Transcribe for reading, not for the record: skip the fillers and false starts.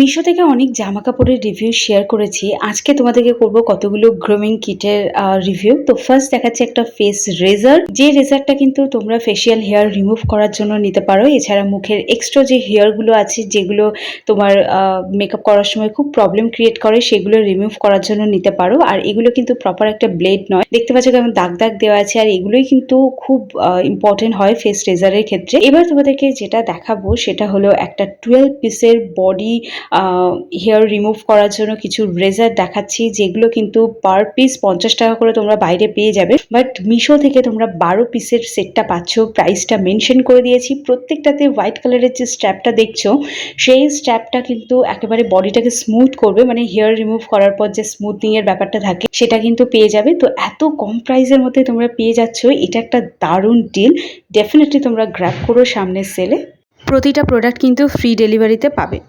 মিশো থেকে অনেক জামা কাপড়ের রিভিউ শেয়ার করেছি। আজকে তোমাদেরকে করব কতগুলো গ্রুমিং কিটের রিভিউ। তো ফার্স্ট দেখাচ্ছি একটা ফেস রেজার। যে রেজারটা কিন্তু তোমরা ফেসিয়াল হেয়ার রিমুভ করার জন্য নিতে পারো। এছাড়া মুখের এক্সট্রা যে হেয়ারগুলো আছে যেগুলো তোমার মেকআপ করার সময় খুব প্রবলেম ক্রিয়েট করে সেগুলো রিমুভ করার জন্য নিতে পারো। আর এগুলো কিন্তু প্রপার একটা ব্লেড নয়, দেখতে পাচ্ছ কেমন দাগ দাগ দেওয়া আছে। আর এগুলোই কিন্তু খুব ইম্পর্টেন্ট হয় ফেস রেজারের ক্ষেত্রে। এবার তোমাদেরকে যেটা দেখাবো সেটা হলো একটা 12 পিসের বডি হেয়ার রিমুভ করার জন্য কিছু রেজার দেখাচ্ছি, যেগুলো কিন্তু পার পিস 50 টাকা করে তোমরা বাইরে পেয়ে যাবে। বাট মিশো থেকে তোমরা 12 পিসের সেটটা পাচ্ছ। প্রাইসটা মেনশন করে দিয়েছি। প্রত্যেকটাতে হোয়াইট কালারের যে স্ট্র্যাপটা দেখছো সেই স্ট্র্যাপটা কিন্তু একেবারে বডিটাকে স্মুথ করবে, মানে হেয়ার রিমুভ করার পর যে স্মুথনিং এর ব্যাপারটা থাকে সেটা কিন্তু পেয়ে যাবে। তো এত কম প্রাইসের মধ্যে তোমরা পেয়ে যাচ্ছ, এটা একটা দারুণ ডিল। ডেফিনেটলি তোমরা গ্র্যাব করো সামনের সেলে। প্রতিটা প্রোডাক্ট কিন্তু ফ্রি ডেলিভারিতে পাবে।